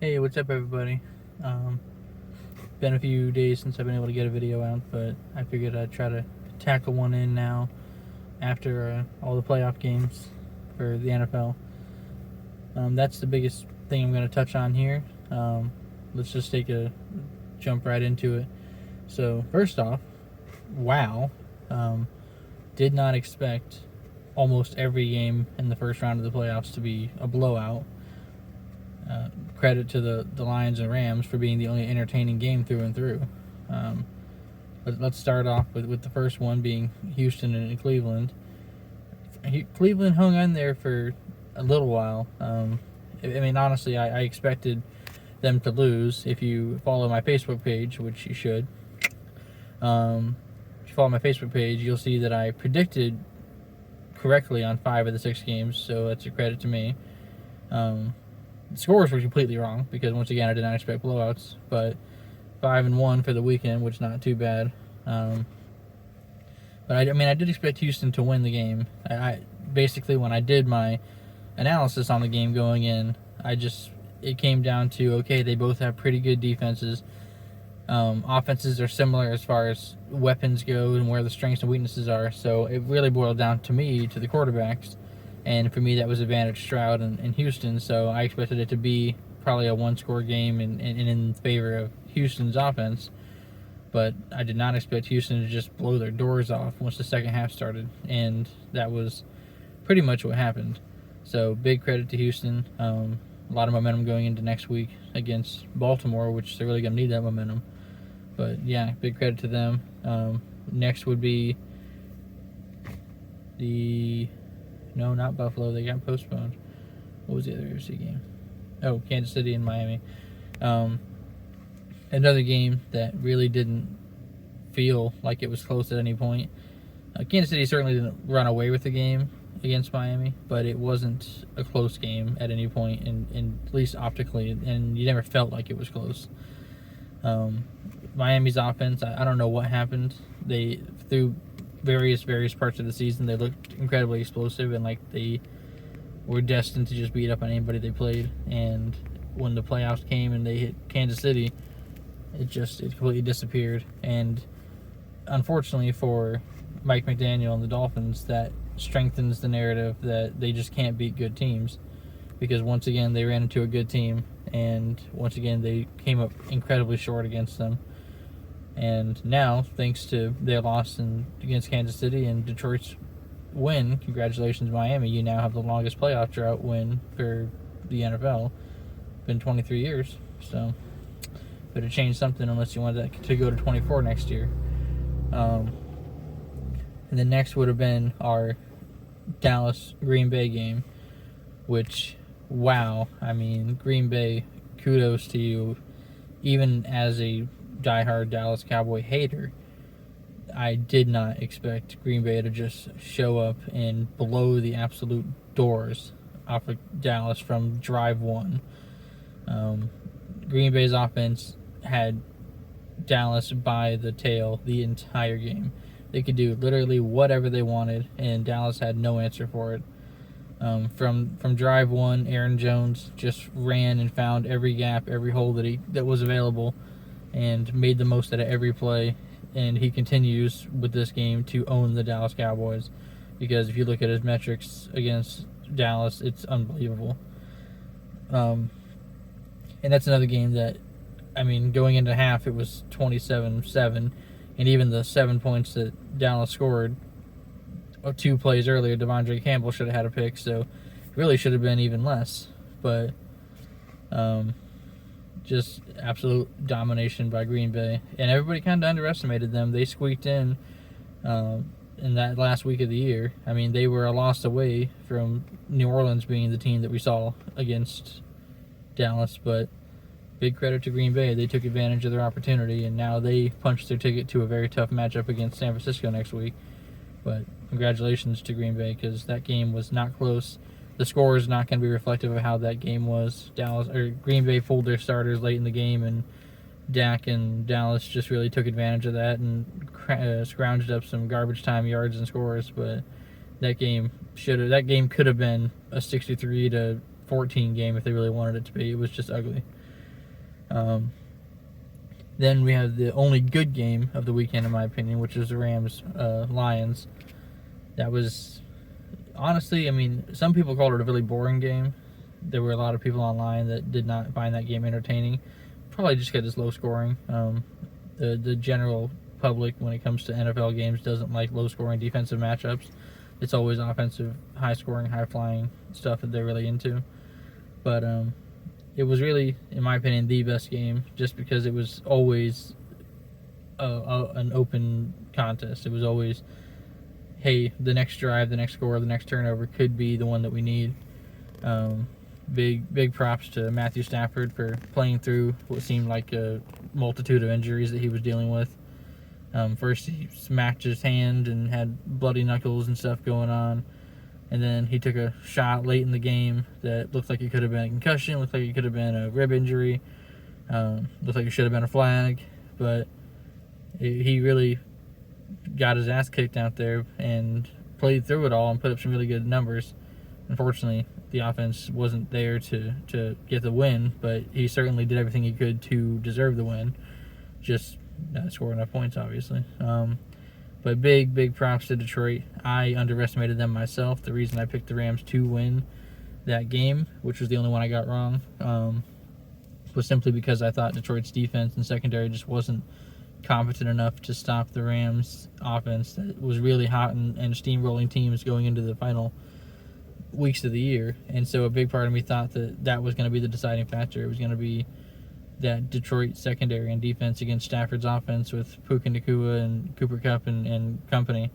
Hey, what's up, everybody? Um, Been a few days since I've been able to get a video out, but I figured I'd try to tackle one in now after all the playoff games for the NFL. That's the biggest thing I'm going to touch on here. Let's just jump right into it. So, first off, wow. Um, did not expect almost every game in the first round of the playoffs to be a blowout. Credit to the Lions and Rams for being the only entertaining game through and through. But let's start off with the first one being Houston and Cleveland. Cleveland hung on there for a little while. I mean, honestly, I expected them to lose. If you follow my Facebook page, which you should, if you follow my Facebook page, you'll see that I predicted correctly on 5 of the 6 games, so that's a credit to me. The scores were completely wrong because, once again, I did not expect blowouts, but 5-1 for the weekend, which is not too bad. But I did expect Houston to win the game. I basically, when I did my analysis on the game going in, it came down to, okay, they both have pretty good defenses. Offenses are similar as far as weapons go and where the strengths and weaknesses are. So it really boiled down to the quarterbacks. And for me, that was advantage Stroud and Houston. So I expected it to be probably a one-score game and in favor of Houston's offense. But I did not expect Houston to just blow their doors off once the second half started. And that was pretty much what happened. So big credit to Houston. A lot of momentum going into next week against Baltimore, which they're really going to need that momentum. But yeah, big credit to them. Next would be no, not Buffalo. They got postponed. What was the other AFC game? Oh, Kansas City and Miami. Another game that really didn't feel like it was close at any point. Kansas City certainly didn't run away with the game against Miami, but it wasn't a close game at any point, in at least optically, and you never felt like it was close. Miami's offense, I don't know what happened. They threw various parts of the season, they looked incredibly explosive and like they were destined to just beat up on anybody they played. And when the playoffs came and they hit Kansas City, it completely disappeared. And unfortunately for Mike McDaniel and the Dolphins, that strengthens the narrative that they just can't beat good teams, because once again they ran into a good team and once again they came up incredibly short against them. And now, thanks to their loss against Kansas City and Detroit's win, congratulations Miami, you now have the longest playoff drought win for the NFL. Been 23 years, so better change something unless you want that to go to 24 next year. And then next would have been our Dallas-Green Bay game, which, wow, I mean, Green Bay, kudos to you. Even as a diehard Dallas Cowboy hater, I did not expect Green Bay to just show up and blow the absolute doors off of Dallas from drive one. Green Bay's offense had Dallas by the tail the entire game. They could do literally whatever they wanted, and Dallas had no answer for it. From drive one, Aaron Jones just ran and found every gap, every hole that was available, and made the most out of every play. And he continues with this game to own the Dallas Cowboys, because if you look at his metrics against Dallas, it's unbelievable. And that's another game that, I mean, going into half, it was 27-7, and even the 7 points that Dallas scored 2 plays earlier, Devondre Campbell should have had a pick, so it really should have been even less. But just absolute domination by Green Bay, and everybody kind of underestimated them. They squeaked in that last week of the year. I mean, they were a loss away from New Orleans being the team that we saw against Dallas, but big credit to Green Bay. They took advantage of their opportunity, and now they punched their ticket to a very tough matchup against San Francisco next week. But congratulations to Green Bay, because that game was not close. The score is not going to be reflective of how that game was. Green Bay pulled their starters late in the game, and Dak and Dallas just really took advantage of that and scrounged up some garbage time yards and scores. But that game could have been a 63-14 14 game if they really wanted it to be. It was just ugly. Then we have the only good game of the weekend, in my opinion, which is the Rams Lions. That was, honestly, I mean, some people called it a really boring game. There were a lot of people online that did not find that game entertaining, probably just because it's low scoring. The general public, when it comes to NFL games, doesn't like low scoring defensive matchups. It's always offensive, high scoring, high flying stuff that they're really into. But it was really, in my opinion, the best game, just because it was always an open contest. It was always, hey, the next drive, the next score, the next turnover could be the one that we need. Big props to Matthew Stafford for playing through what seemed like a multitude of injuries that he was dealing with. First, he smacked his hand and had bloody knuckles and stuff going on. And then he took a shot late in the game that looked like it could have been a concussion, looked like it could have been a rib injury, looked like it should have been a flag. But he really got his ass kicked out there and played through it all and put up some really good numbers. Unfortunately, the offense wasn't there to get the win, but he certainly did everything he could to deserve the win. Just not score enough points, obviously. But big props to Detroit. I underestimated them myself. The reason I picked the Rams to win that game, which was the only one I got wrong, was simply because I thought Detroit's defense and secondary just wasn't competent enough to stop the Rams' offense that was really hot and steamrolling teams going into the final weeks of the year. And so a big part of me thought that was going to be the deciding factor. It was going to be that Detroit secondary and defense against Stafford's offense with Puka Nacua and Cooper Kupp and company.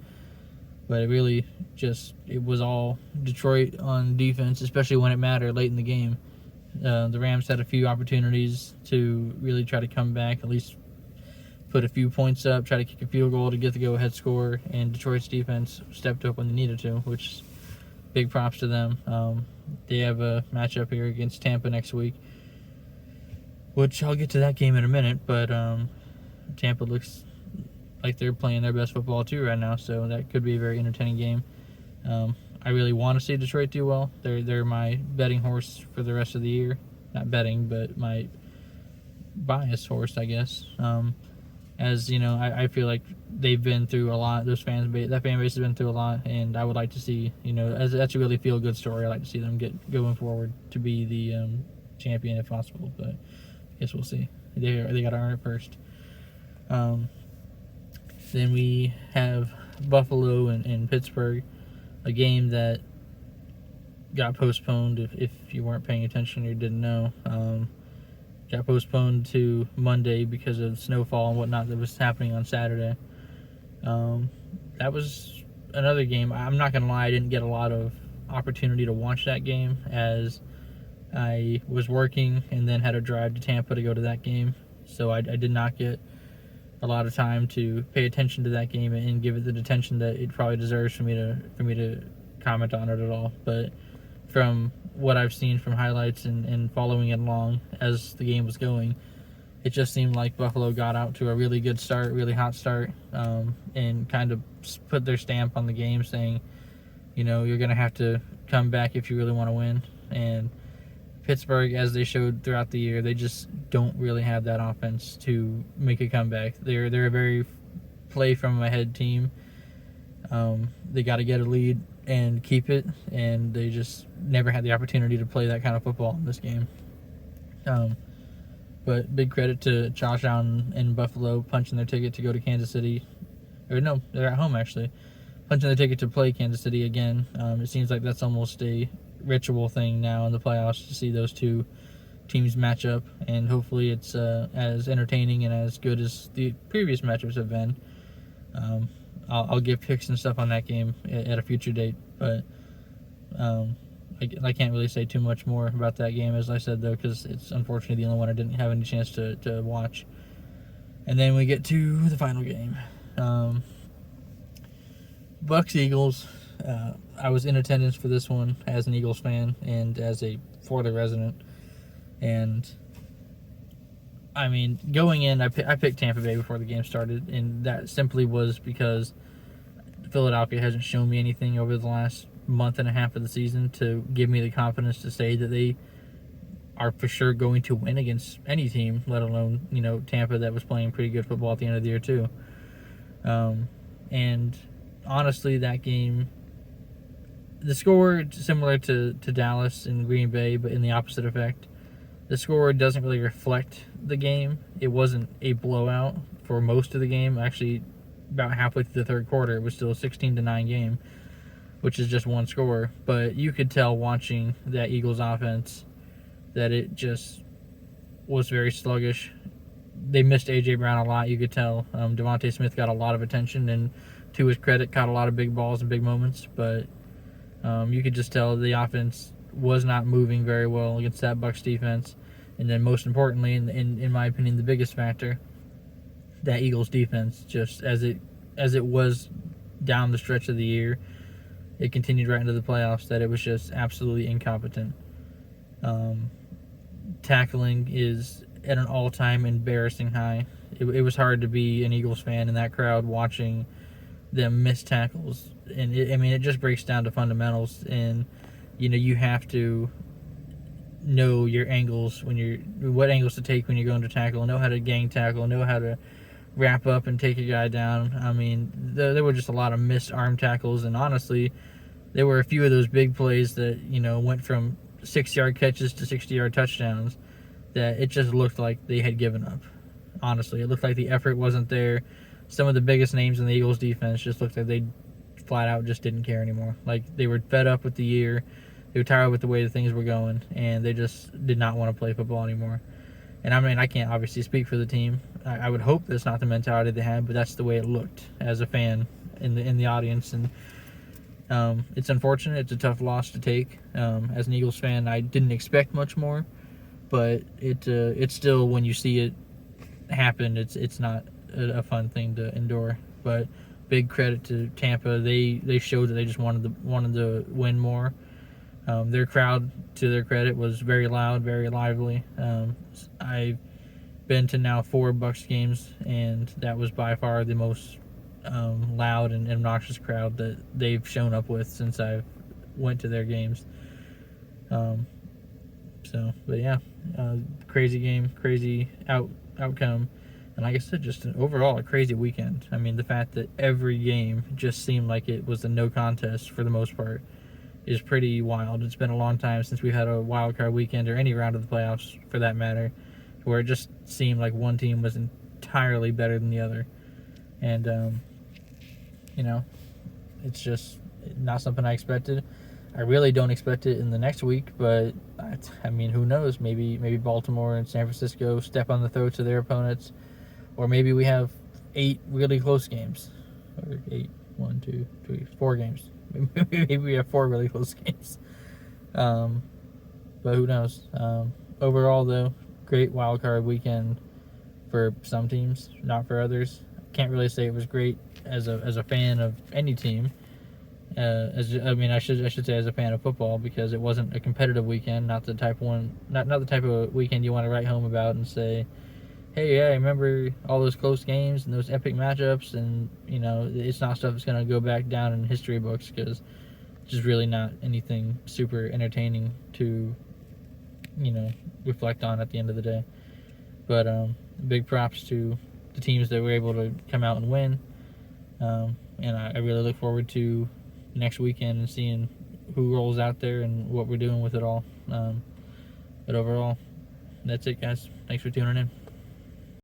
But it really it was all Detroit on defense, especially when it mattered late in the game. The Rams had a few opportunities to really try to come back, at least put a few points up, try to kick a field goal to get the go-ahead score, and Detroit's defense stepped up when they needed to, which big props to them. They have a matchup here against Tampa next week, which I'll get to that game in a minute, but Tampa looks like they're playing their best football too right now, so that could be a very entertaining game. I really want to see Detroit do well. They're my betting horse for the rest of the year. Not betting, but my bias horse, I guess. As you know, I feel like they've been through a lot. That fan base has been through a lot, and I would like to see, that's a really feel good story. I like to see them get going forward to be the champion if possible, but I guess we'll see. They got to earn it first. Then we have Buffalo and Pittsburgh, a game that got postponed. If you weren't paying attention or didn't know, got postponed to Monday because of snowfall and whatnot that was happening on Saturday. That was another game. I'm not gonna lie, I didn't get a lot of opportunity to watch that game as I was working and then had to drive to Tampa to go to that game. So I did not get a lot of time to pay attention to that game and give it the attention that it probably deserves for me to comment on it at all. But from what I've seen from highlights and following it along as the game was going, it just seemed like Buffalo got out to a really good start, really hot start, and kind of put their stamp on the game, saying, you're going to have to come back if you really want to win. And Pittsburgh, as they showed throughout the year, they just don't really have that offense to make a comeback. They're a very play from ahead team. They got to get a lead and keep it, and they just never had the opportunity to play that kind of football in this game. But big credit to Josh Allen and Buffalo punching their ticket to go to Kansas City. Or no, they're at home actually. Punching their ticket to play Kansas City again. It seems like that's almost a ritual thing now in the playoffs to see those two teams match up, and hopefully it's as entertaining and as good as the previous matchups have been. I'll give picks and stuff on that game at a future date, but I can't really say too much more about that game, as I said, though, because it's unfortunately the only one I didn't have any chance to watch. And then we get to the final game. Bucs-Eagles. I was in attendance for this one as an Eagles fan and as a Florida resident. And, I mean, going in, I picked Tampa Bay before the game started, and that simply was because Philadelphia hasn't shown me anything over the last month and a half of the season to give me the confidence to say that they are for sure going to win against any team, let alone, Tampa, that was playing pretty good football at the end of the year too. And honestly, that game, the score similar to Dallas and Green Bay, but in the opposite effect. The score doesn't really reflect the game. It wasn't a blowout for most of the game. Actually, about halfway through the third quarter, it was still a 16-9 game, which is just one score. But you could tell watching that Eagles offense that it just was very sluggish. They missed A.J. Brown a lot, you could tell. Devontae Smith got a lot of attention, and to his credit, caught a lot of big balls and big moments. But you could just tell the offense was not moving very well against that Bucs defense. And then most importantly, in my opinion, the biggest factor, that Eagles defense, just as it was down the stretch of the year, it continued right into the playoffs, that it was just absolutely incompetent. Tackling is at an all-time embarrassing high. It was hard to be an Eagles fan in that crowd watching them miss tackles. And it just breaks down to fundamentals, and you have to know your angles what angles to take when you're going to tackle, know how to gang tackle, know how to wrap up and take a guy down. There were just a lot of missed arm tackles, and honestly, there were a few of those big plays that went from 6-yard catches to 60-yard touchdowns that it just looked like they had given up. Honestly, it looked like the effort wasn't there. Some of the biggest names in the Eagles defense just looked like they flat out just didn't care anymore. Like, they were fed up with the year. They were tired with the way the things were going, and they just did not want to play football anymore. And I can't obviously speak for the team. I would hope that's not the mentality they had, but that's the way it looked as a fan in the audience. And it's unfortunate. It's a tough loss to take. As an Eagles fan, I didn't expect much more, but it's still, when you see it happen, it's not a fun thing to endure. But big credit to Tampa. They showed that they just wanted to win more. Their crowd, to their credit, was very loud, very lively. I've been to now 4 Bucs games, and that was by far the most loud and obnoxious crowd that they've shown up with since I went to their games. But yeah, crazy game, crazy outcome, and like I said, just overall a crazy weekend. The fact that every game just seemed like it was a no contest for the most part is pretty wild. It's been a long time since we've had a wild card weekend, or any round of the playoffs for that matter, where it just seemed like one team was entirely better than the other. And it's just not something I expected. I really don't expect it in the next week, but who knows? Maybe Baltimore and San Francisco step on the throats of their opponents, or maybe we have 8 really close games, or 4 games. Maybe we have 4 really close games. But who knows? Overall, though, great wild card weekend for some teams, not for others. Can't really say it was great as a fan of any team. I should say as a fan of football, because it wasn't a competitive weekend, not the type of weekend you want to write home about and say, hey, yeah, I remember all those close games and those epic matchups, and it's not stuff that's going to go back down in history books, because it's just really not anything super entertaining to reflect on at the end of the day. But big props to the teams that were able to come out and win, and I really look forward to next weekend and seeing who rolls out there and what we're doing with it all. But overall, that's it, guys. Thanks for tuning in.